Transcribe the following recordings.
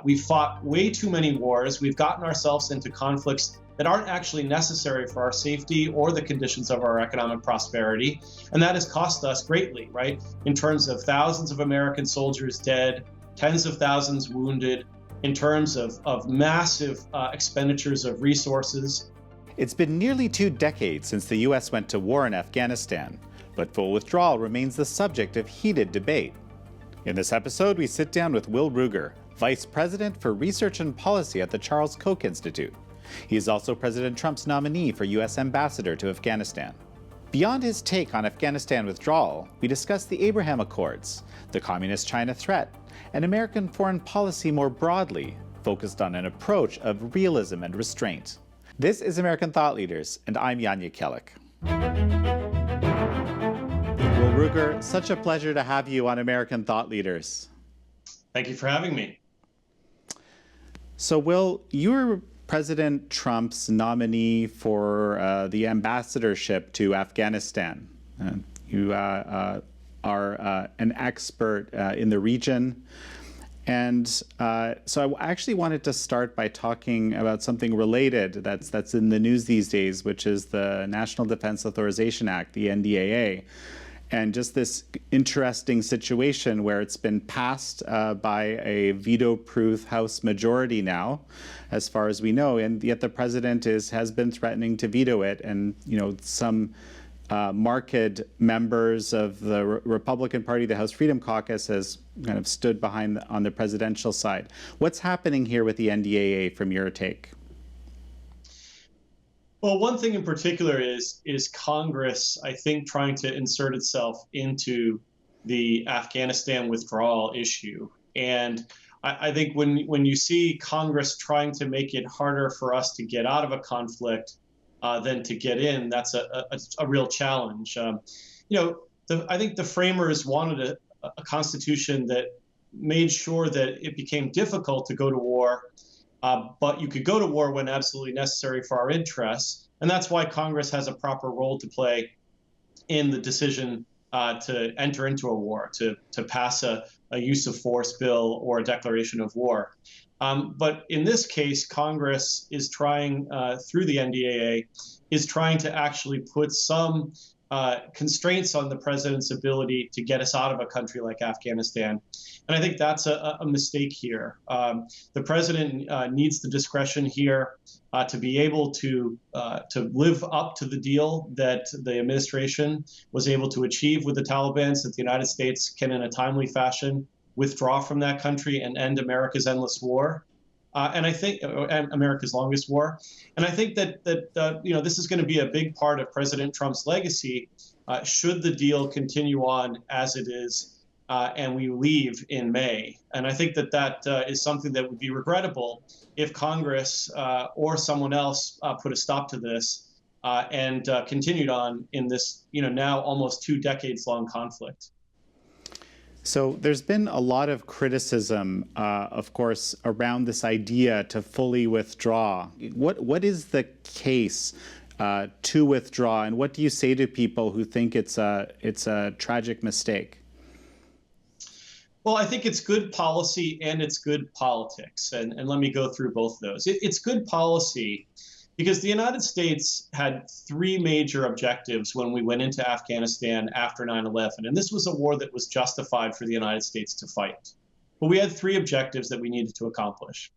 We've fought way too many wars. We've gotten ourselves into conflicts that aren't actually necessary for our safety or the conditions of our economic prosperity. And that has cost us greatly, right? In terms of thousands of American soldiers dead, tens of thousands wounded, in terms of massive expenditures of resources. It's been nearly 2 decades since the U.S. went to war in Afghanistan, but full withdrawal remains the subject of heated debate. In this episode, we sit down with Will Ruger, Vice President for Research and Policy at the Charles Koch Institute. He is also President Trump's nominee for U.S. Ambassador to Afghanistan. Beyond his take on Afghanistan withdrawal, we discuss the Abraham Accords, the Communist China threat, and American foreign policy more broadly, focused on an approach of realism and restraint. This is American Thought Leaders, and I'm Jekielek. Will Ruger, such a pleasure to have you on American Thought Leaders. Thank you for having me. So, Will, you're President Trump's nominee for the ambassadorship to Afghanistan. You are an expert in the region. And so I actually wanted to start by talking about something related that's in the news these days, which is the National Defense Authorization Act, the NDAA. And just this interesting situation where it's been passed by a veto-proof House majority now, as far as we know, and yet the president has been threatening to veto it. And some marked members of the Republican Party, the House Freedom Caucus, has kind of stood behind on the presidential side. What's happening here with the NDAA from your take? Well, one thing in particular is Congress, I think, trying to insert itself into the Afghanistan withdrawal issue. And I think when you see Congress trying to make it harder for us to get out of a conflict than to get in, that's a real challenge. I think the framers wanted a constitution that made sure that it became difficult to go to war, but you could go to war when absolutely necessary for our interests. And that's why Congress has a proper role to play in the decision to enter into a war, to pass a use of force bill or a declaration of war. But in this case, Congress is trying, through the NDAA, is trying to actually put some constraints on the president's ability to get us out of a country like Afghanistan. And I think that's a mistake here. The president needs the discretion here to be able to live up to the deal that the administration was able to achieve with the Taliban, so that the United States can, in a timely fashion, withdraw from that country and end America's endless war. And I think America's longest war. And I think that this is going to be a big part of President Trump's legacy should the deal continue on as it is and we leave in May. And I think that is something that would be regrettable if Congress or someone else put a stop to this and continued on in this now almost 2 decades long conflict. So there's been a lot of criticism, of course, around this idea to fully withdraw. What is the case to withdraw, and what do you say to people who think it's a tragic mistake? Well, I think it's good policy and it's good politics, and let me go through both of those. It's good policy because the United States had 3 major objectives when we went into Afghanistan after 9/11, and this was a war that was justified for the United States to fight. But we had 3 objectives that we needed to accomplish.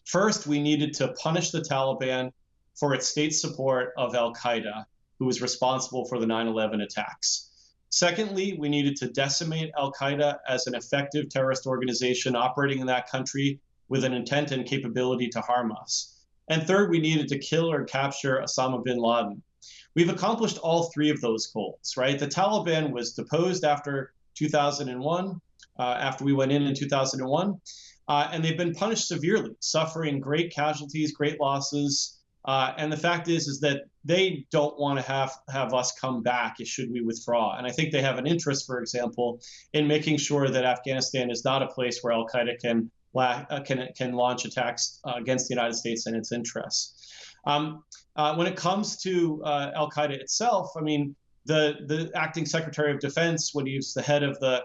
First, we needed to punish the Taliban for its state support of al-Qaeda, who was responsible for the 9/11 attacks. Secondly, we needed to decimate al-Qaeda as an effective terrorist organization operating in that country with an intent and capability to harm us. And third, we needed to kill or capture Osama bin Laden. We've accomplished all 3 of those goals, right? The Taliban was deposed after 2001, after we went in 2001, and they've been punished severely, suffering great casualties, great losses. And the fact is that they don't want to have us come back should we withdraw. And I think they have an interest, for example, in making sure that Afghanistan is not a place where al-Qaeda can launch attacks against the United States and its interests. When it comes to al-Qaeda itself, I mean, the acting Secretary of Defense, when he was the head of the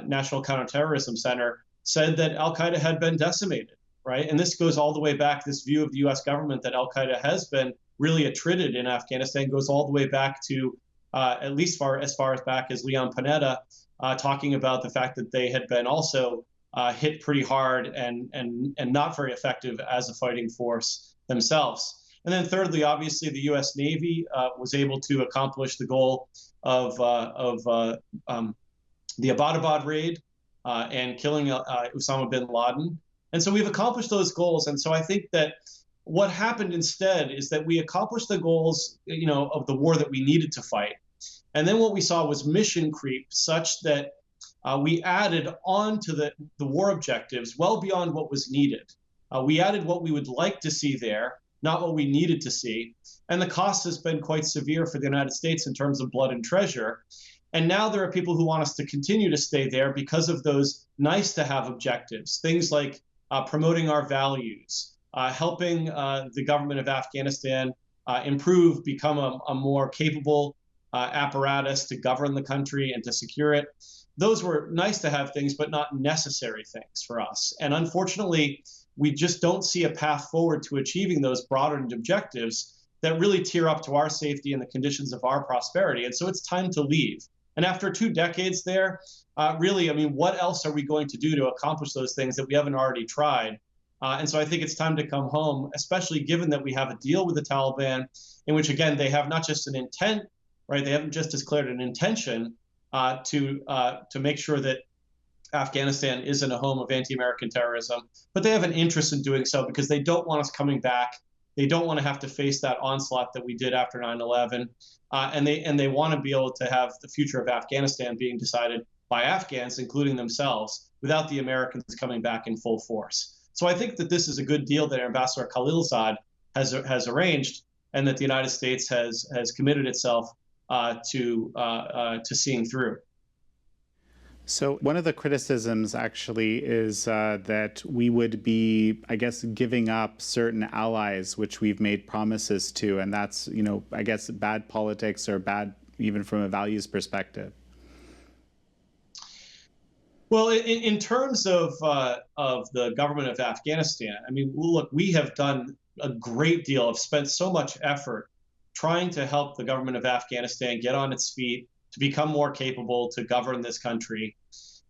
National Counterterrorism Center, said that al-Qaeda had been decimated, right? And this goes all the way back, this view of the US government that al-Qaeda has been really attrited in Afghanistan goes all the way back to at least as far back as Leon Panetta, talking about the fact that they had been also hit pretty hard and not very effective as a fighting force themselves. And then thirdly, obviously, the U.S. Navy was able to accomplish the goal of the Abbottabad raid and killing Osama bin Laden. And so we've accomplished those goals. And so I think that what happened instead is that we accomplished the goals, of the war that we needed to fight. And then what we saw was mission creep, such that we added on to the war objectives well beyond what was needed. We added what we would like to see there, not what we needed to see. And the cost has been quite severe for the United States in terms of blood and treasure. And now there are people who want us to continue to stay there because of those nice to have objectives, things like promoting our values, helping the government of Afghanistan improve, become a more capable apparatus to govern the country and to secure it. Those were nice to have things, but not necessary things for us. And unfortunately, we just don't see a path forward to achieving those broadened objectives that really tier up to our safety and the conditions of our prosperity. And so it's time to leave. And after 2 decades there, really, what else are we going to do to accomplish those things that we haven't already tried? And so I think it's time to come home, especially given that we have a deal with the Taliban in which, again, they have not just an intent, right? They haven't just declared an intention to make sure that Afghanistan isn't a home of anti-American terrorism, but they have an interest in doing so because they don't want us coming back. They don't want to have to face that onslaught that we did after 9/11, and they want to be able to have the future of Afghanistan being decided by Afghans, including themselves, without the Americans coming back in full force. So I think that this is a good deal that Ambassador Khalilzad has arranged, and that the United States has committed itself to seeing through. So one of the criticisms actually is that we would be, I guess, giving up certain allies which we've made promises to, and that's, I guess, bad politics or bad even from a values perspective. Well, in terms of the government of Afghanistan, look, we have done a great deal, have spent so much effort trying to help the government of Afghanistan get on its feet, to become more capable to govern this country.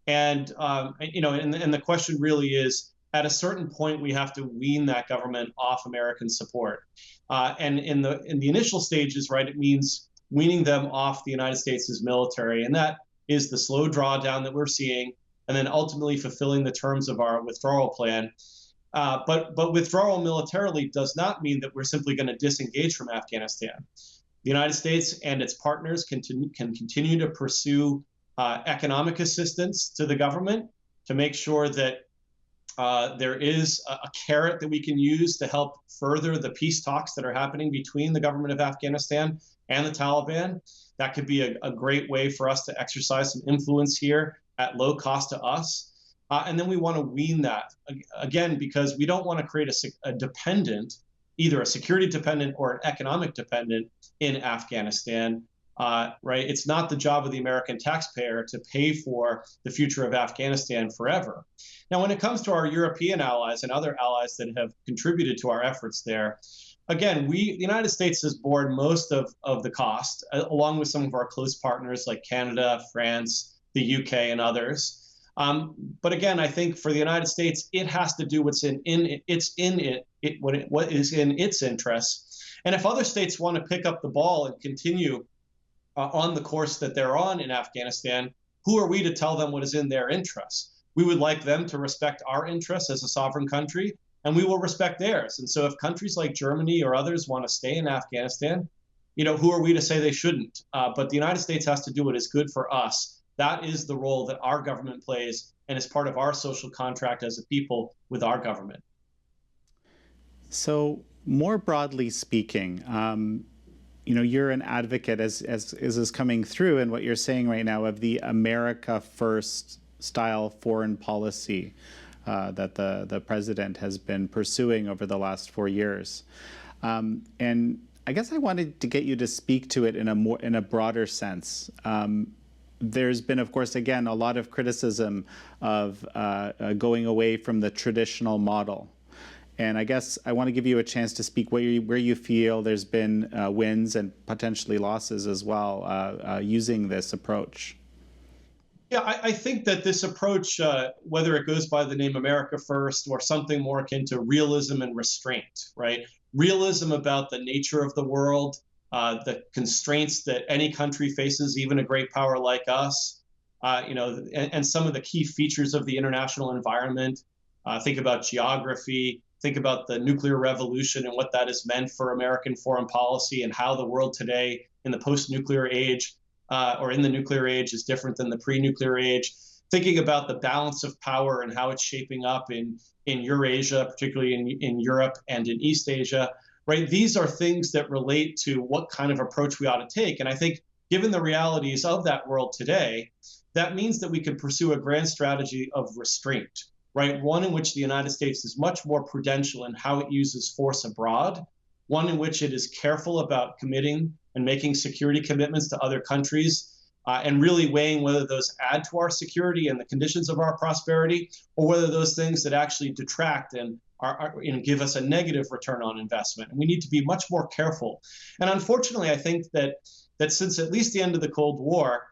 And, and the question really is, at a certain point, we have to wean that government off American support. And in the initial stages, right, it means weaning them off the United States' military. And that is the slow drawdown that we're seeing, and then ultimately fulfilling the terms of our withdrawal plan. But withdrawal militarily does not mean that we're simply going to disengage from Afghanistan. The United States and its partners can continue to pursue economic assistance to the government to make sure that there is a carrot that we can use to help further the peace talks that are happening between the government of Afghanistan and the Taliban. That could be a great way for us to exercise some influence here at low cost to us. And then we want to wean that, again, because we don't want to create a dependent, either a security dependent or an economic dependent in Afghanistan, right? It's not the job of the American taxpayer to pay for the future of Afghanistan forever. Now, when it comes to our European allies and other allies that have contributed to our efforts there, again, the United States has borne most of the cost, along with some of our close partners like Canada, France, the UK, and others. But again, I think for the United States, it has to do what is in its interests. And if other states want to pick up the ball and continue on the course that they're on in Afghanistan, who are we to tell them what is in their interests? We would like them to respect our interests as a sovereign country, and we will respect theirs. And so if countries like Germany or others want to stay in Afghanistan, who are we to say they shouldn't? But the United States has to do what is good for us. That is the role that our government plays, and is part of our social contract as a people with our government. So more broadly speaking, you're an advocate, as is coming through in what you're saying right now, of the America First style foreign policy that the president has been pursuing over the last 4 years. And I guess I wanted to get you to speak to it in a broader sense. there's been, of course, again, a lot of criticism of going away from the traditional model. And I guess I want to give you a chance to speak where you feel there's been wins and potentially losses as well using this approach. Yeah, I think that this approach, whether it goes by the name America First or something more akin to realism and restraint, right? Realism about the nature of the world, the constraints that any country faces, even a great power like us, and some of the key features of the international environment. Think about geography, think about the nuclear revolution and what that has meant for American foreign policy and how the world today in the post-nuclear age or in the nuclear age is different than the pre-nuclear age. Thinking about the balance of power and how it's shaping up in Eurasia, particularly in Europe and in East Asia, right? These are things that relate to what kind of approach we ought to take. And I think given the realities of that world today, that means that we can pursue a grand strategy of restraint, right? One in which the United States is much more prudential in how it uses force abroad, one in which it is careful about committing and making security commitments to other countries, and really weighing whether those add to our security and the conditions of our prosperity, or whether those things that actually detract and give us a negative return on investment. And we need to be much more careful. And unfortunately, I think that since at least the end of the Cold War,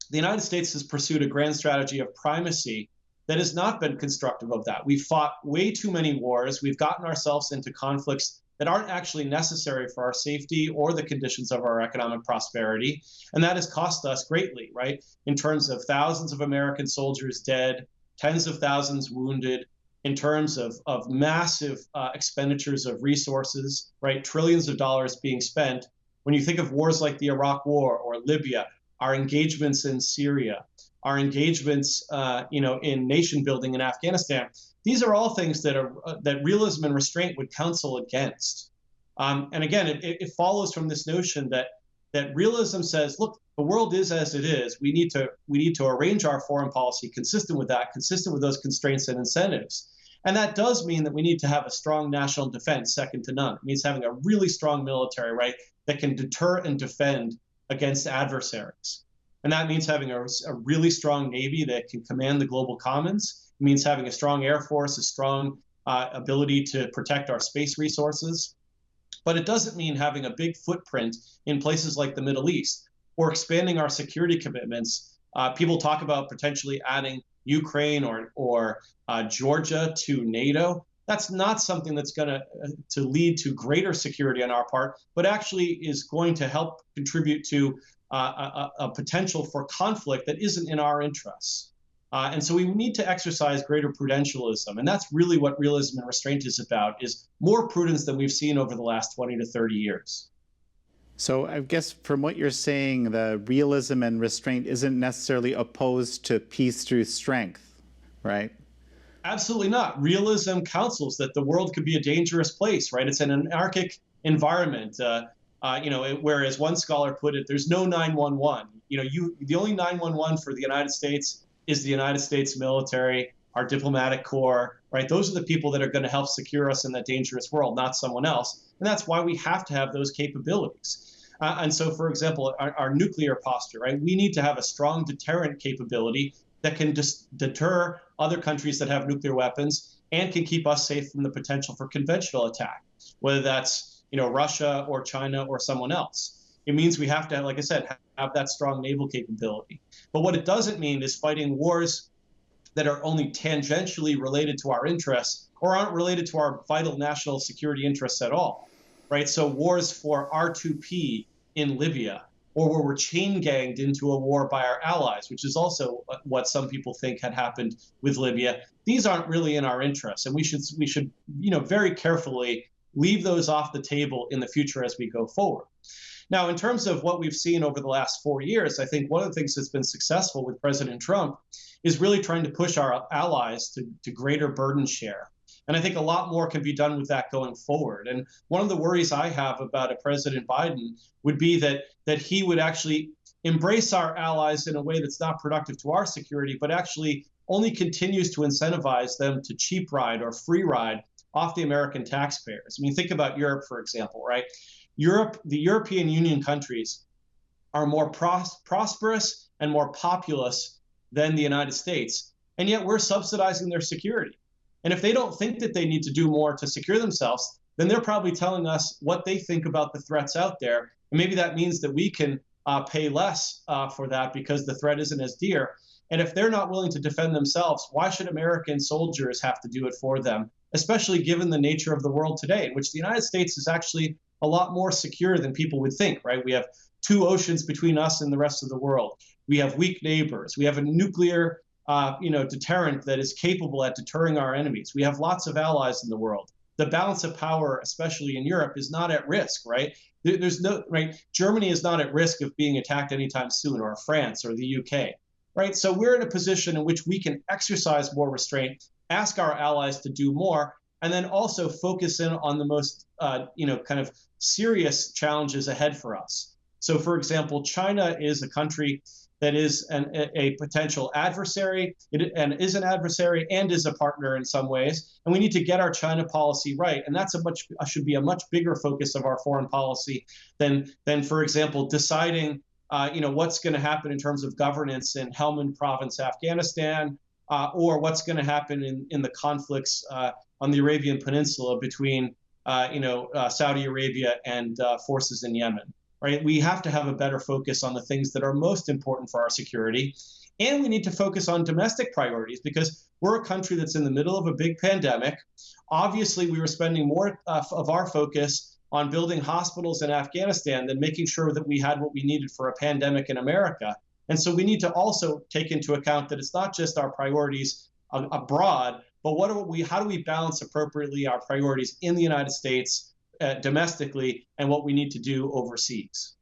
the United States has pursued a grand strategy of primacy that has not been constructive of that. We've fought way too many wars. We've gotten ourselves into conflicts that aren't actually necessary for our safety or the conditions of our economic prosperity. And that has cost us greatly, right? In terms of thousands of American soldiers dead, tens of thousands wounded, in terms of massive expenditures of resources, right? Trillions of dollars being spent. When you think of wars like the Iraq War or Libya, our engagements in Syria, our engagements, in nation building in Afghanistan, these are all things that realism and restraint would counsel against. And again, it follows from this notion that realism says, look, the world is as it is. We need to arrange our foreign policy consistent with that, consistent with those constraints and incentives. And that does mean that we need to have a strong national defense, second to none. It means having a really strong military, right, that can deter and defend against adversaries. And that means having a really strong Navy that can command the global commons. It means having a strong Air Force, a strong ability to protect our space resources. But it doesn't mean having a big footprint in places like the Middle East or expanding our security commitments. People talk about potentially adding Ukraine or Georgia to NATO. That's not something that's going to lead to greater security on our part, but actually is going to help contribute to a potential for conflict that isn't in our interests. And so we need to exercise greater prudentialism. And that's really what realism and restraint is about, is more prudence than we've seen over the last 20 to 30 years. So I guess from what you're saying, the realism and restraint isn't necessarily opposed to peace through strength, right? Absolutely not. Realism counsels that the world could be a dangerous place, right? It's an anarchic environment. Whereas one scholar put it, there's no 911. The only 911 for the United States is the United States military, our diplomatic corps, right? Those are the people that are going to help secure us in that dangerous world, not someone else. And that's why we have to have those capabilities. And so, for example, our nuclear posture, right? We need to have a strong deterrent capability that can deter other countries that have nuclear weapons and can keep us safe from the potential for conventional attack, whether that's Russia or China or someone else. It means we have to, like I said, have that strong naval capability. But what it doesn't mean is fighting wars that are only tangentially related to our interests or aren't related to our vital national security interests at all, right? So wars for R2P in Libya, or where we're chain ganged into a war by our allies, which is also what some people think had happened with Libya. These aren't really in our interests, and we should very carefully leave those off the table in the future as we go forward. Now, in terms of what we've seen over the last 4 years, I think one of the things that's been successful with President Trump is really trying to push our allies to greater burden share. And I think a lot more can be done with that going forward. And one of the worries I have about a President Biden would be that he would actually embrace our allies in a way that's not productive to our security, but actually only continues to incentivize them to cheap ride or free ride off the American taxpayers. I mean, think about Europe, for example, right? The European Union countries are more prosperous and more populous than the United States, and yet we're subsidizing their security. And if they don't think that they need to do more to secure themselves, then they're probably telling us what they think about the threats out there. And maybe that means that we can pay less for that because the threat isn't as dear. And if they're not willing to defend themselves, why should American soldiers have to do it for them, especially given the nature of the world today, in which the United States is actually a lot more secure than people would think, right? We have 2 oceans between us and the rest of the world. We have weak neighbors. We have a nuclear deterrent that is capable at deterring our enemies. We have lots of allies in the world. The balance of power, especially in Europe, is not at risk, right? There's no, right? Germany is not at risk of being attacked anytime soon, or France or the UK, right? So we're in a position in which we can exercise more restraint, ask our allies to do more, and then also focus in on the most, kind of serious challenges ahead for us. So, for example, China is a country that is a potential adversary, and is an adversary and is a partner in some ways. And we need to get our China policy right. And that's should be a much bigger focus of our foreign policy than for example, deciding what's going to happen in terms of governance in Helmand Province, Afghanistan, or what's going to happen in the conflicts on the Arabian Peninsula between Saudi Arabia and forces in Yemen. Right? We have to have a better focus on the things that are most important for our security. And we need to focus on domestic priorities because we're a country that's in the middle of a big pandemic. Obviously, we were spending more of our focus on building hospitals in Afghanistan than making sure that we had what we needed for a pandemic in America. And so we need to also take into account that it's not just our priorities abroad, but how do we balance appropriately our priorities in the United States domestically and what we need to do overseas.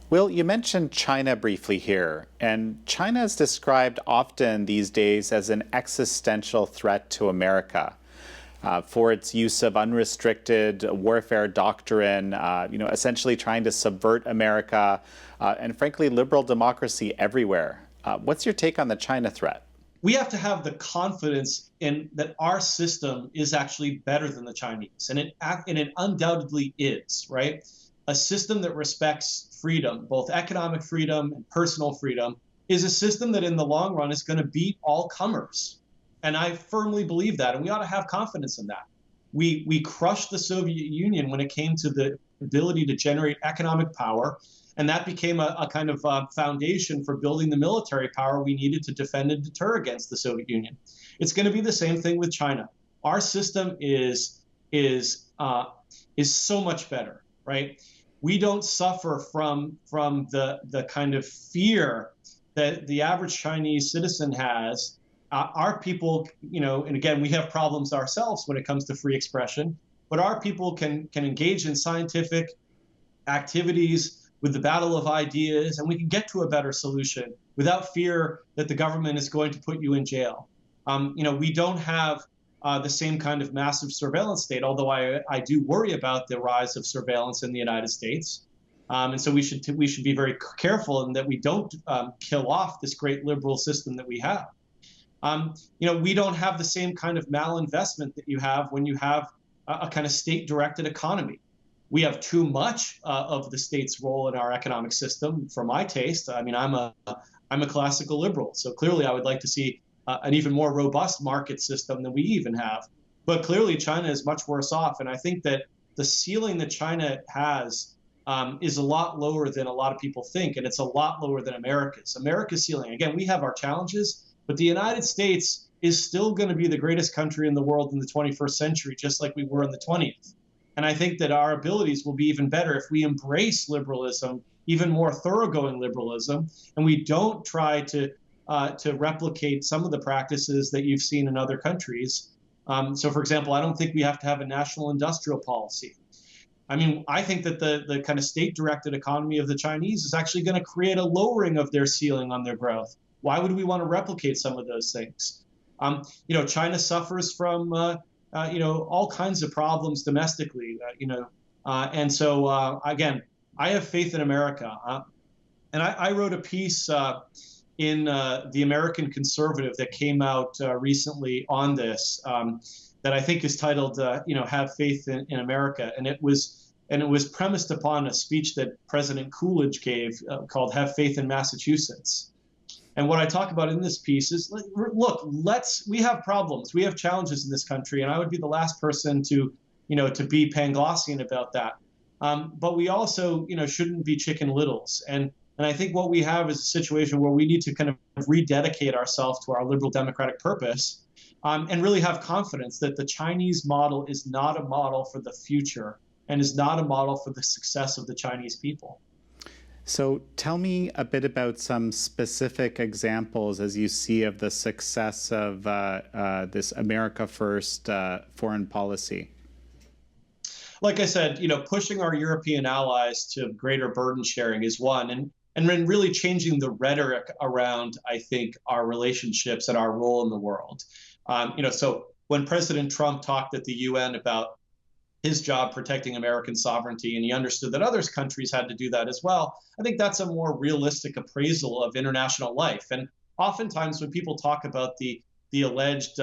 Will, you mentioned China briefly here, and China is described often these days as an existential threat to America for its use of unrestricted warfare doctrine, essentially trying to subvert America and frankly, liberal democracy everywhere. What's your take on the China threat? We have to have the confidence in that our system is actually better than the Chinese, and it undoubtedly is, right? A system that respects freedom, both economic freedom and personal freedom, is a system that in the long run is going to beat all comers. And I firmly believe that, and we ought to have confidence in that. We crushed the Soviet Union when it came to the ability to generate economic power, and that became a kind of foundation for building the military power we needed to defend and deter against the Soviet Union. It's going to be the same thing with China. Our system is so much better, right? We don't suffer from the kind of fear that the average Chinese citizen has. Our people, and again, we have problems ourselves when it comes to free expression, but our people can engage in scientific activities with the battle of ideas, and we can get to a better solution without fear that the government is going to put you in jail. We don't have the same kind of massive surveillance state, although I do worry about the rise of surveillance in the United States. And so we should be very careful in that we don't kill off this great liberal system that we have. We don't have the same kind of malinvestment that you have when you have a kind of state-directed economy. We have too much of the state's role in our economic system, for my taste. I mean, I'm a classical liberal, so clearly I would like to see an even more robust market system than we even have. But clearly, China is much worse off, and I think that the ceiling that China has is a lot lower than a lot of people think, and it's a lot lower than America's. America's ceiling, again, we have our challenges, but the United States is still going to be the greatest country in the world in the 21st century, just like we were in the 20th. And I think that our abilities will be even better if we embrace liberalism, even more thoroughgoing liberalism, and we don't try to replicate some of the practices that you've seen in other countries. So, for example, I don't think we have to have a national industrial policy. I mean, I think that the kind of state-directed economy of the Chinese is actually going to create a lowering of their ceiling on their growth. Why would we want to replicate some of those things? China suffers from all kinds of problems domestically, and so again, I have faith in America, and I wrote a piece in the American Conservative that came out recently on this that I think is titled, "Have Faith in America," and it was and it was premised upon a speech that President Coolidge gave called "Have Faith in Massachusetts." And what I talk about in this piece is, look, we have problems, we have challenges in this country, and I would be the last person to be Panglossian about that. But we also, shouldn't be Chicken Littles. And I think what we have is a situation where we need to kind of rededicate ourselves to our liberal democratic purpose, and really have confidence that the Chinese model is not a model for the future and is not a model for the success of the Chinese people. So tell me a bit about some specific examples as you see of the success of this America First foreign policy. Like I said, pushing our European allies to greater burden sharing is one, and then really changing the rhetoric around, I think, our relationships and our role in the world. So when President Trump talked at the UN about his job protecting American sovereignty, and he understood that other countries had to do that as well, I think that's a more realistic appraisal of international life. And oftentimes when people talk about the alleged,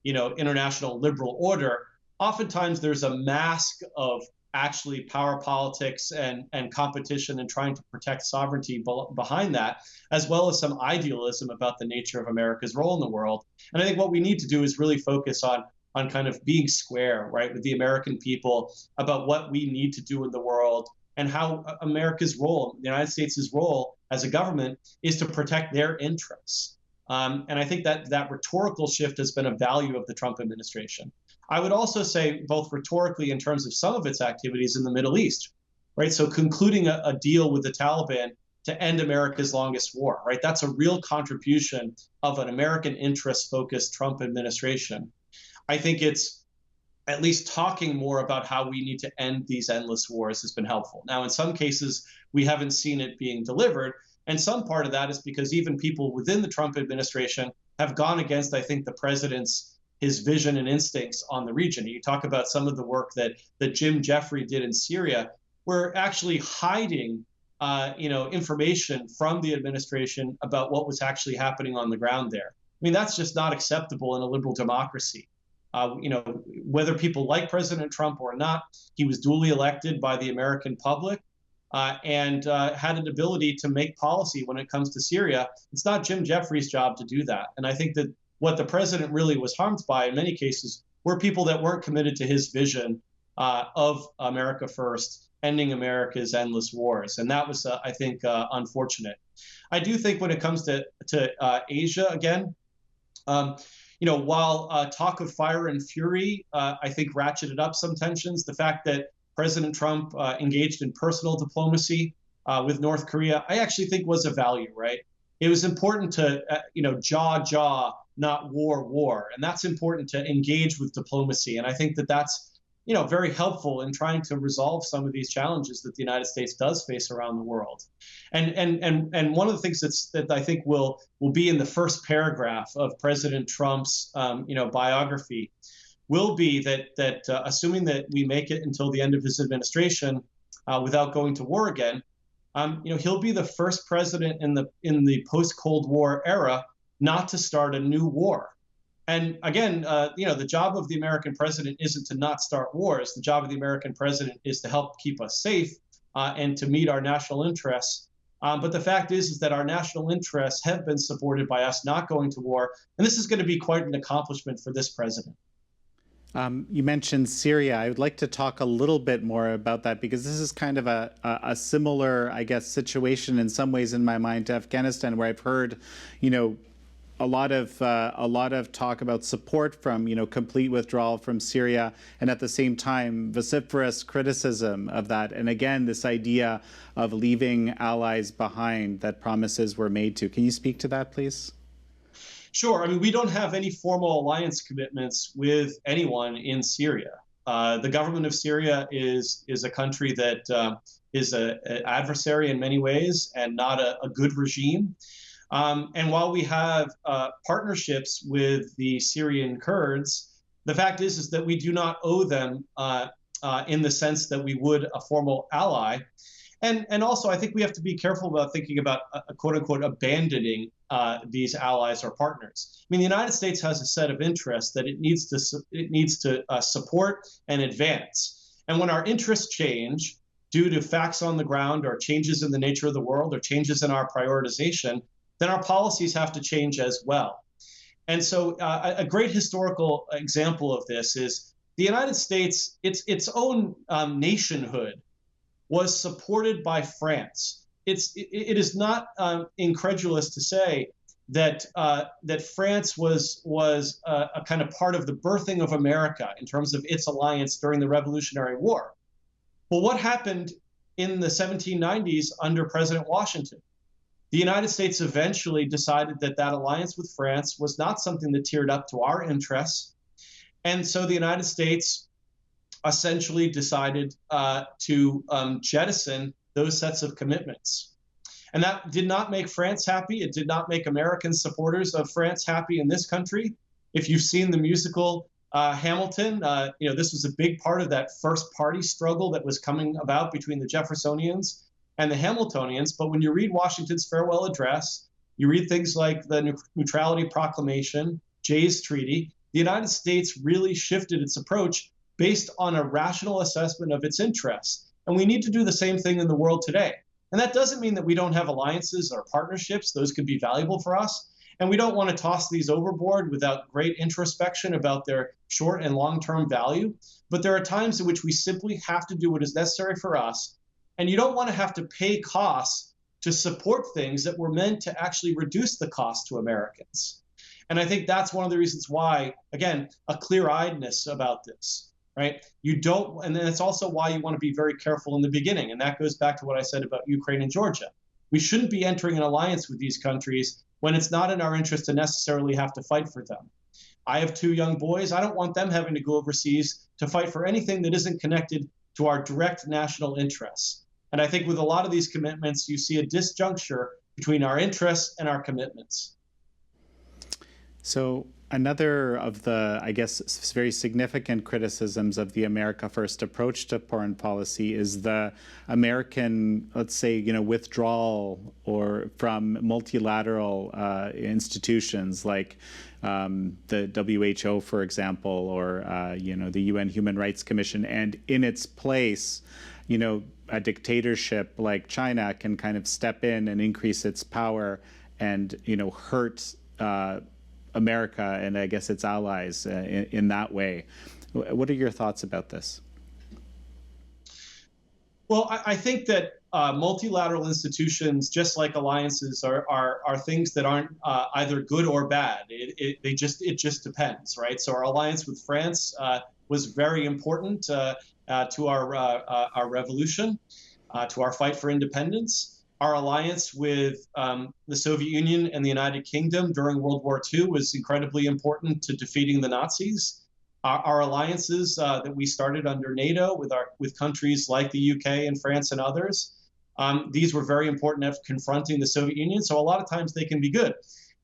international liberal order, oftentimes there's a mask of actually power politics and competition and trying to protect sovereignty behind that, as well as some idealism about the nature of America's role in the world. And I think what we need to do is really focus on kind of being square, right, with the American people about what we need to do in the world and how America's role, the United States' role as a government, is to protect their interests. And I think that rhetorical shift has been a value of the Trump administration. I would also say both rhetorically in terms of some of its activities in the Middle East, right? So concluding a deal with the Taliban to end America's longest war, right? That's a real contribution of an American interest-focused Trump administration. I think it's at least talking more about how we need to end these endless wars has been helpful. Now, in some cases, we haven't seen it being delivered. And some part of that is because even people within the Trump administration have gone against, I think, the president's his vision and instincts on the region. You talk about some of the work that Jim Jeffrey did in Syria. We're actually hiding information from the administration about what was actually happening on the ground there. I mean, that's just not acceptable in a liberal democracy. Whether people like President Trump or not, he was duly elected by the American public and had an ability to make policy when it comes to Syria. It's not Jim Jeffrey's job to do that. And I think that what the president really was harmed by in many cases were people that weren't committed to his vision of America First, ending America's endless wars. And that was, I think, unfortunate. I do think when it comes to Asia, again, while talk of fire and fury, I think ratcheted up some tensions, the fact that President Trump engaged in personal diplomacy with North Korea, I actually think was a value, right? It was important to, jaw, not war. And that's important to engage with diplomacy. And I think that that's, very helpful in trying to resolve some of these challenges that the United States does face around the world. And one of the things that I think will be in the first paragraph of President Trump's, biography will be that assuming that we make it until the end of his administration without going to war again, he'll be the first president in the post-Cold War era not to start a new war. And again, the job of the American president isn't to not start wars. The job of the American president is to help keep us safe and to meet our national interests. But the fact is that our national interests have been supported by us not going to war. And this is going to be quite an accomplishment for this president. You mentioned Syria. I would like to talk a little bit more about that because this is kind of a similar, I guess, situation in some ways in my mind to Afghanistan, where I've heard, a lot of talk about support from, complete withdrawal from Syria, and at the same time, vociferous criticism of that. And again, this idea of leaving allies behind that promises were made to. Can you speak to that, please? Sure. I mean, we don't have any formal alliance commitments with anyone in Syria. The government of Syria is a country that is an adversary in many ways and not a good regime. And while we have partnerships with the Syrian Kurds, the fact is that we do not owe them in the sense that we would a formal ally. And also, I think we have to be careful about thinking about, quote unquote, abandoning these allies or partners. I mean, the United States has a set of interests that it needs to support and advance. And when our interests change due to facts on the ground or changes in the nature of the world or changes in our prioritization, then our policies have to change as well. And so a great historical example of this is the United States, its own nationhood was supported by France. It is not incredulous to say that France was a kind of part of the birthing of America in terms of its alliance during the Revolutionary War. Well, what happened in the 1790s under President Washington? The United States eventually decided that that alliance with France was not something that tiered up to our interests. And so the United States essentially decided to jettison those sets of commitments. And that did not make France happy. It did not make American supporters of France happy in this country. If you've seen the musical Hamilton, this was a big part of that first party struggle that was coming about between the Jeffersonians and the Hamiltonians. But when you read Washington's farewell address, you read things like the Neutrality Proclamation, Jay's Treaty, the United States really shifted its approach based on a rational assessment of its interests. And we need to do the same thing in the world today. And that doesn't mean that we don't have alliances or partnerships. Those could be valuable for us. And we don't want to toss these overboard without great introspection about their short and long-term value. But there are times in which we simply have to do what is necessary for us. And you don't want to have to pay costs to support things that were meant to actually reduce the cost to Americans. And I think that's one of the reasons why, again, a clear-eyedness about this, right? You don't, and then it's also why you want to be very careful in the beginning. And that goes back to what I said about Ukraine and Georgia. We shouldn't be entering an alliance with these countries when it's not in our interest to necessarily have to fight for them. I have 2 young boys. I don't want them having to go overseas to fight for anything that isn't connected to our direct national interests. And I think with a lot of these commitments, you see a disjuncture between our interests and our commitments. So another of the, I guess, very significant criticisms of the America First approach to foreign policy is the American, let's say, withdrawal or from multilateral institutions like the WHO, for example, or the UN Human Rights Commission, and in its place, a dictatorship like China can kind of step in and increase its power and hurt America and I guess its allies in that way. What are your thoughts about this? Well, I think that multilateral institutions, just like alliances, are things that aren't either good or bad. It just depends, right? So our alliance with France was very important to our revolution, to our fight for independence. Our alliance with the Soviet Union and the United Kingdom during World War II was incredibly important to defeating the Nazis. Our alliances that we started under NATO with countries like the UK and France and others, these were very important at confronting the Soviet Union. So a lot of times they can be good.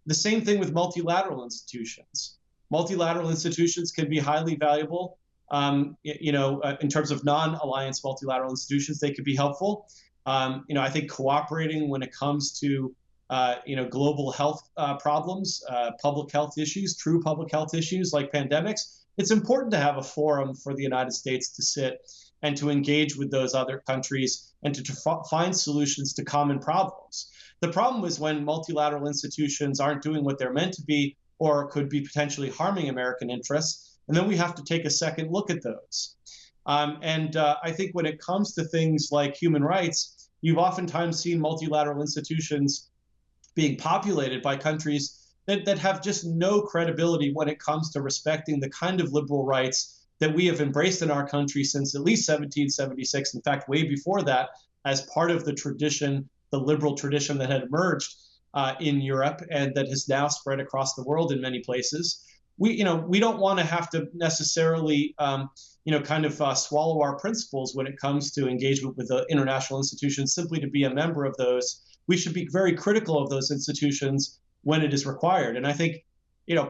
The same thing with multilateral institutions. Multilateral institutions can be highly valuable. In terms of non-alliance multilateral institutions, they could be helpful. I think cooperating when it comes to, global health problems, public health issues, true public health issues like pandemics, it's important to have a forum for the United States to sit and to engage with those other countries and to find solutions to common problems. The problem is when multilateral institutions aren't doing what they're meant to be or could be potentially harming American interests, and then we have to take a second look at those. I think when it comes to things like human rights, you've oftentimes seen multilateral institutions being populated by countries that have just no credibility when it comes to respecting the kind of liberal rights that we have embraced in our country since at least 1776. In fact, way before that, as part of the tradition, the liberal tradition that had emerged in Europe and that has now spread across the world in many places. We don't want to have to necessarily, swallow our principles when it comes to engagement with the international institutions simply to be a member of those. We should be very critical of those institutions when it is required. And I think,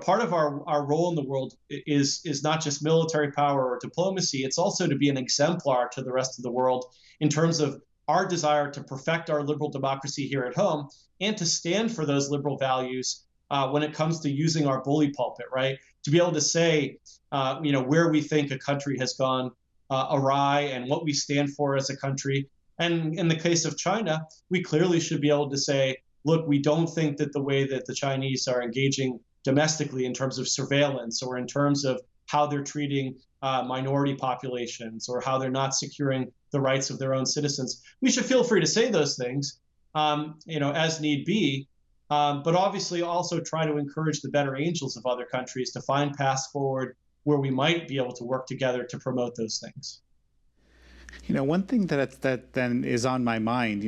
part of our role in the world is not just military power or diplomacy. It's also to be an exemplar to the rest of the world in terms of our desire to perfect our liberal democracy here at home and to stand for those liberal values when it comes to using our bully pulpit, right? To be able to say, where we think a country has gone awry and what we stand for as a country. And in the case of China, we clearly should be able to say, look, we don't think that the way that the Chinese are engaging domestically in terms of surveillance or in terms of how they're treating minority populations or how they're not securing the rights of their own citizens. We should feel free to say those things, as need be, but obviously also try to encourage the better angels of other countries to find paths forward where we might be able to work together to promote those things. One thing that then is on my mind,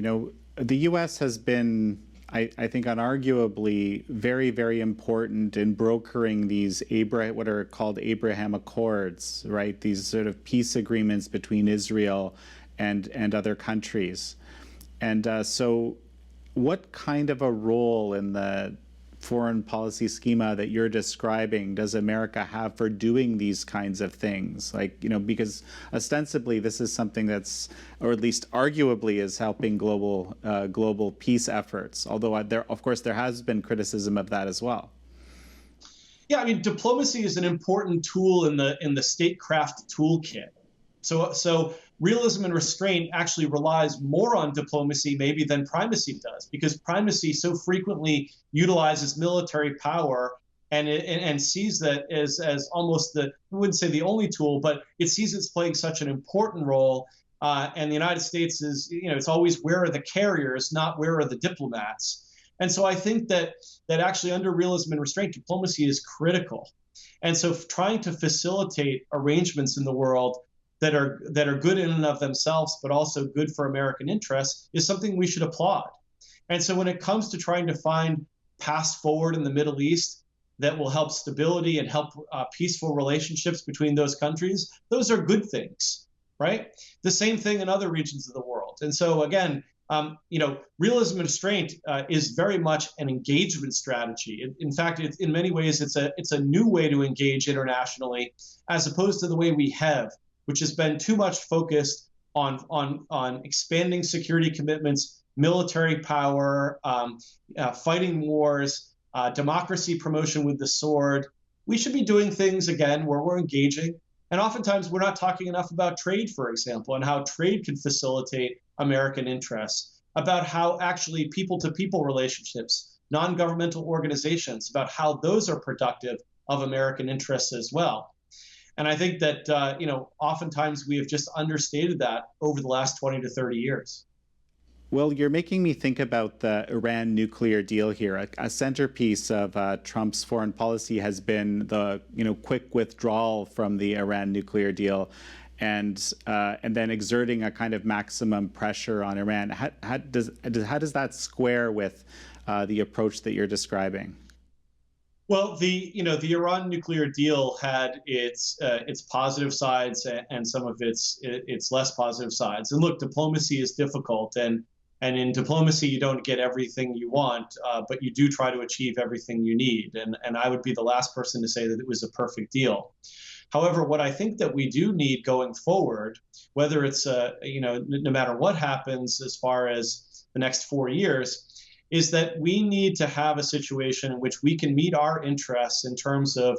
the U.S. has been, I think, unarguably very, very important in brokering these what are called Abraham Accords, right? These sort of peace agreements between Israel and other countries. And so what kind of a role in the foreign policy schema that you're describing does America have for doing these kinds of things? Because ostensibly this is something that's, or at least arguably, is helping global peace efforts. Although of course there has been criticism of that as well. Yeah, diplomacy is an important tool in the statecraft toolkit. So realism and restraint actually relies more on diplomacy maybe than primacy does, because primacy so frequently utilizes military power and sees that as almost I wouldn't say the only tool, but it sees it's playing such an important role. And the United States is, it's always where are the carriers, not where are the diplomats. And so I think that actually under realism and restraint, diplomacy is critical. And so trying to facilitate arrangements in the world that are good in and of themselves, but also good for American interests, is something we should applaud. And so when it comes to trying to find paths forward in the Middle East that will help stability and help peaceful relationships between those countries, those are good things, right? The same thing in other regions of the world. And so again, realism and restraint is very much an engagement strategy. In fact, in many ways, it's a new way to engage internationally, as opposed to the way we have, which has been too much focused on expanding security commitments, military power, fighting wars, democracy promotion with the sword. We should be doing things, again, where we're engaging. And oftentimes we're not talking enough about trade, for example, and how trade can facilitate American interests, about how actually people-to-people relationships, non-governmental organizations, about how those are productive of American interests as well. And I think that, oftentimes we have just understated that over the last 20 to 30 years. Well, you're making me think about the Iran nuclear deal here. A centerpiece of Trump's foreign policy has been the, quick withdrawal from the Iran nuclear deal, and then exerting a kind of maximum pressure on Iran. How does that square with the approach that you're describing? Well, the Iran nuclear deal had its positive sides and some of its less positive sides. And look, diplomacy is difficult, and in diplomacy you don't get everything you want, but you do try to achieve everything you need. And I would be the last person to say that it was a perfect deal. However, what I think that we do need going forward, whether it's no matter what happens as far as the next 4 years, is that we need to have a situation in which we can meet our interests in terms of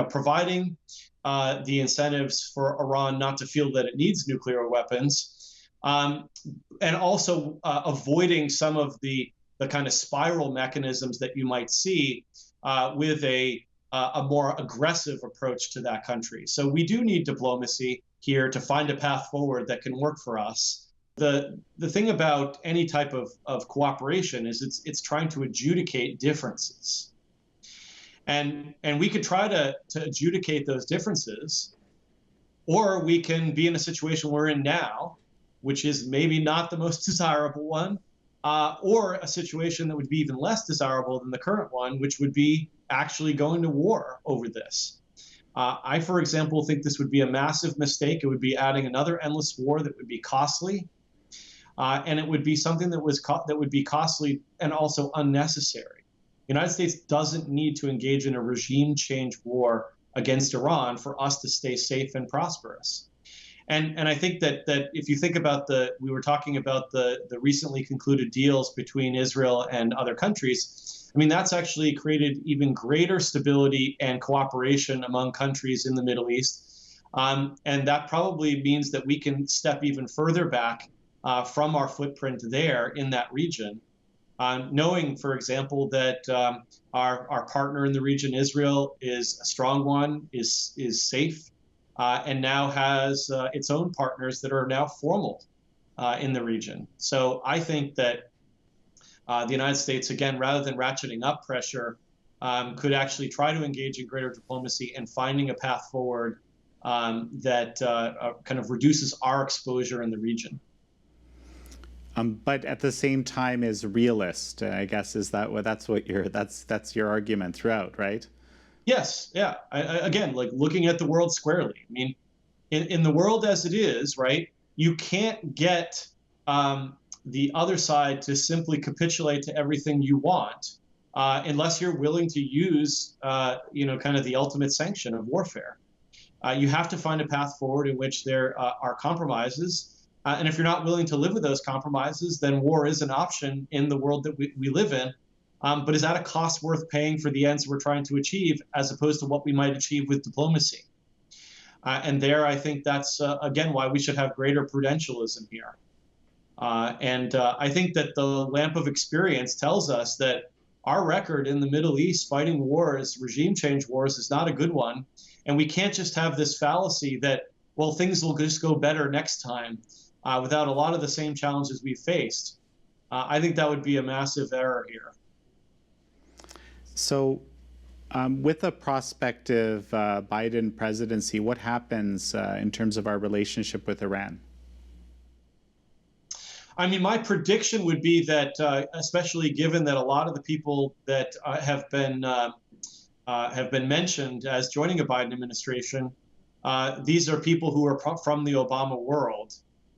providing the incentives for Iran not to feel that it needs nuclear weapons, and also avoiding some of the kind of spiral mechanisms that you might see with a more aggressive approach to that country. So we do need diplomacy here to find a path forward that can work for us. The thing about any type of cooperation is it's trying to adjudicate differences. And we could try to adjudicate those differences, or we can be in a situation we're in now, which is maybe not the most desirable one, or a situation that would be even less desirable than the current one, which would be actually going to war over this. I, for example, think this would be a massive mistake. It would be adding another endless war that would be costly. And it would be something that would be costly and also unnecessary. The United States doesn't need to engage in a regime change war against Iran for us to stay safe and prosperous. And I think that if you think about we were talking about the recently concluded deals between Israel and other countries. That's actually created even greater stability and cooperation among countries in the Middle East. And that probably means that we can step even further back from our footprint there in that region, knowing, for example, that our partner in the region, Israel, is a strong one, is safe, and now has its own partners that are now formal in the region. So I think that the United States, again, rather than ratcheting up pressure, could actually try to engage in greater diplomacy and finding a path forward that kind of reduces our exposure in the region. But at the same time is realist, I guess, is that what that's your argument throughout, right? Yes, yeah. Again, like looking at the world squarely. I mean, in the world as it is, right, you can't get the other side to simply capitulate to everything you want unless you're willing to use, kind of the ultimate sanction of warfare. You have to find a path forward in which there are compromises. And if you're not willing to live with those compromises, then war is an option in the world that we live in. But is that a cost worth paying for the ends we're trying to achieve, as opposed to what we might achieve with diplomacy? And there, I think that's, again, why we should have greater prudentialism here. And I think that the lamp of experience tells us that our record in the Middle East fighting wars, regime change wars, is not a good one. And we can't just have this fallacy that, well, things will just go better next time without a lot of the same challenges we've faced. I think that would be a massive error here. So with a prospective Biden presidency, what happens in terms of our relationship with Iran? I mean, my prediction would be that, especially given that a lot of the people that have been mentioned as joining a Biden administration, these are people who are from the Obama world.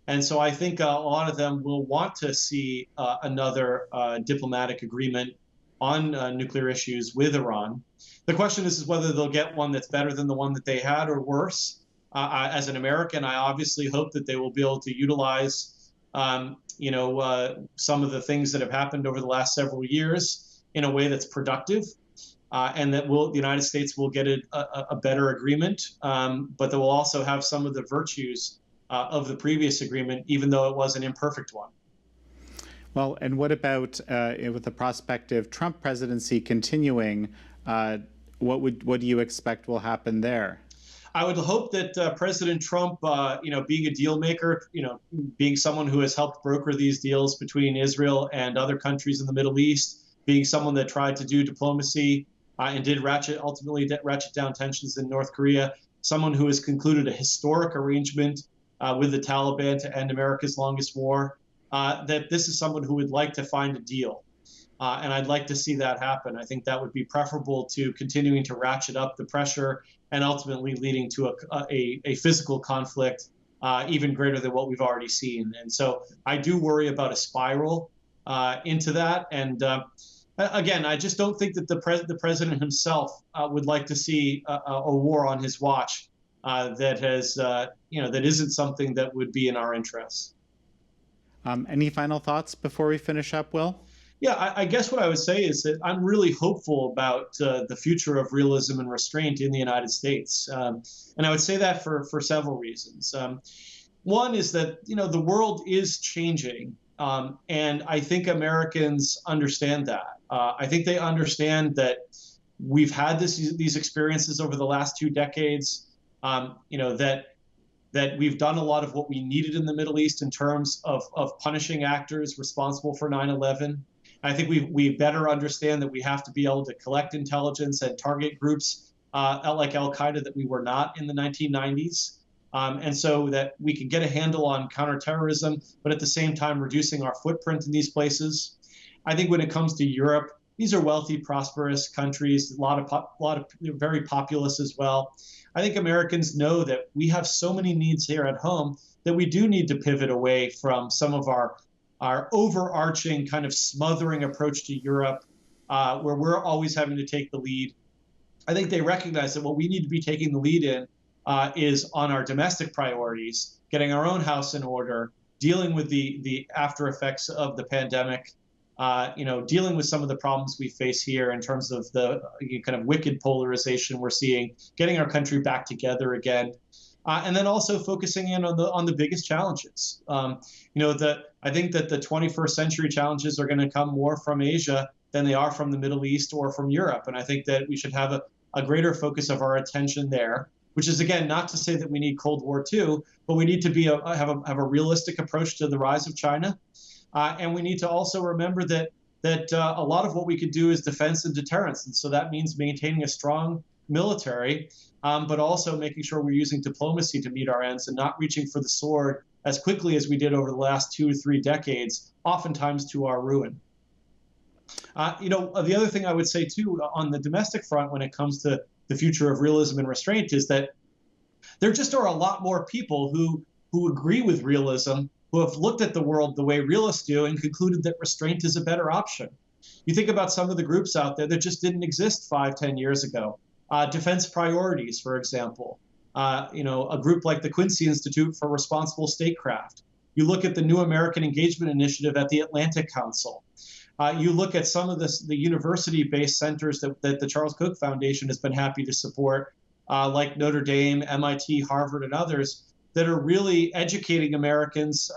And so I think a lot of them will want to see another diplomatic agreement on nuclear issues with Iran. The question is whether they'll get one that's better than the one that they had or worse. As an American, I obviously hope that they will be able to utilize some of the things that have happened over the last several years in a way that's productive, and that the United States will get a better agreement, but that will also have some of the virtues of the previous agreement, even though it was an imperfect one. Well, and what about with the prospective Trump presidency continuing? What do you expect will happen there? I would hope that President Trump, being a deal maker, being someone who has helped broker these deals between Israel and other countries in the Middle East, being someone that tried to do diplomacy and did ultimately ratchet down tensions in North Korea, someone who has concluded a historic arrangement with the Taliban to end America's longest war, that this is someone who would like to find a deal. And I'd like to see that happen. I think that would be preferable to continuing to ratchet up the pressure and ultimately leading to a physical conflict even greater than what we've already seen. And so I do worry about a spiral into that. And again, I just don't think that the president himself would like to see a war on his watch that isn't something that would be in our interests. Any final thoughts before we finish up, Will? Yeah, I guess what I would say is that I'm really hopeful about the future of realism and restraint in the United States. And I would say that for several reasons. One is that, the world is changing. And I think Americans understand that. I think they understand that we've had these experiences over the last 2 decades, that we've done a lot of what we needed in the Middle East in terms of punishing actors responsible for 9/11. I think we better understand that we have to be able to collect intelligence and target groups like Al-Qaeda that we were not in the 1990s. And so that we can get a handle on counterterrorism, but at the same time reducing our footprint in these places. I think when it comes to Europe, these are wealthy, prosperous countries, a lot of very populous as well. I think Americans know that we have so many needs here at home that we do need to pivot away from some of our overarching kind of smothering approach to Europe, where we're always having to take the lead. I think they recognize that what we need to be taking the lead in is on our domestic priorities, getting our own house in order, dealing with the after effects of the pandemic, dealing with some of the problems we face here in terms of the kind of wicked polarization we're seeing, getting our country back together again. and then also focusing in on the biggest challenges. I think that the 21st century challenges are going to come more from Asia than they are from the Middle East or from Europe. And I think that we should have a greater focus of our attention there, which is, again, not to say that we need Cold War II, but we need to have a realistic approach to the rise of China. And we need to also remember that a lot of what we could do is defense and deterrence. And so that means maintaining a strong military, but also making sure we're using diplomacy to meet our ends and not reaching for the sword as quickly as we did over the last 2 or 3 decades, oftentimes to our ruin. The other thing I would say, too, on the domestic front when it comes to the future of realism and restraint is that there just are a lot more people who agree with realism, who have looked at the world the way realists do and concluded that restraint is a better option. You think about some of the groups out there that just didn't exist 5-10 years ago. Defense Priorities, for example. A group like the Quincy Institute for Responsible Statecraft. You look at the New American Engagement Initiative at the Atlantic Council. You look at some of the university-based centers that the Charles Koch Foundation has been happy to support, like Notre Dame, MIT, Harvard, and others, that are really educating Americans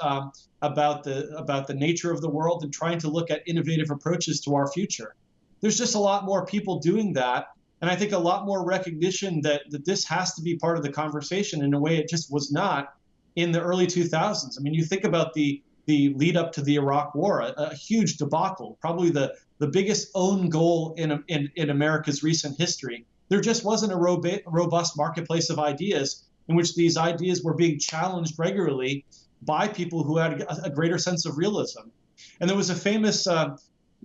about the nature of the world and trying to look at innovative approaches to our future. There's just a lot more people doing that. And I think a lot more recognition that this has to be part of the conversation in a way it just was not in the early 2000s. I mean, you think about the lead up to the Iraq War, a huge debacle, probably the biggest own goal in America's recent history. There just wasn't a robust marketplace of ideas in which these ideas were being challenged regularly by people who had a greater sense of realism. And there was a famous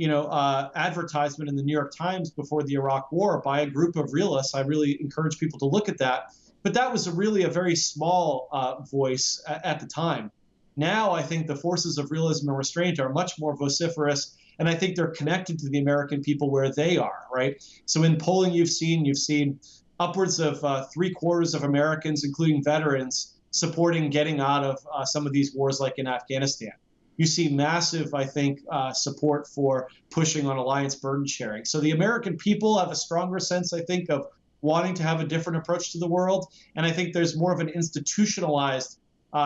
advertisement in the New York Times before the Iraq War by a group of realists. I really encourage people to look at that. But that was really a very small voice at the time. Now I think the forces of realism and restraint are much more vociferous, and I think they're connected to the American people where they are, right? So in polling you've seen upwards of 3/4 of Americans, including veterans, supporting getting out of some of these wars like in Afghanistan. You see massive, I think, support for pushing on alliance burden sharing. So the American people have a stronger sense, I think, of wanting to have a different approach to the world. And I think there's more of an institutionalized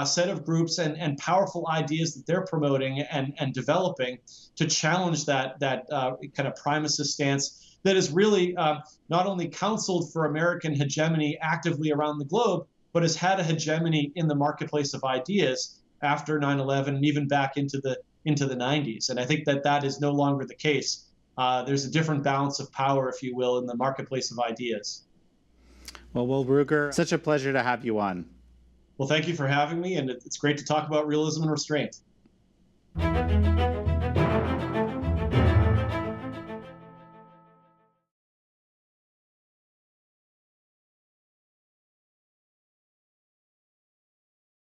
set of groups and powerful ideas that they're promoting and developing to challenge that kind of primacist stance that is really not only counseled for American hegemony actively around the globe, but has had a hegemony in the marketplace of ideas after 9/11 and even back into the 90s. And I think that is no longer the case. There's a different balance of power, if you will, in the marketplace of ideas. Well, Will Ruger, such a pleasure to have you on. Well, thank you for having me, and it's great to talk about realism and restraint.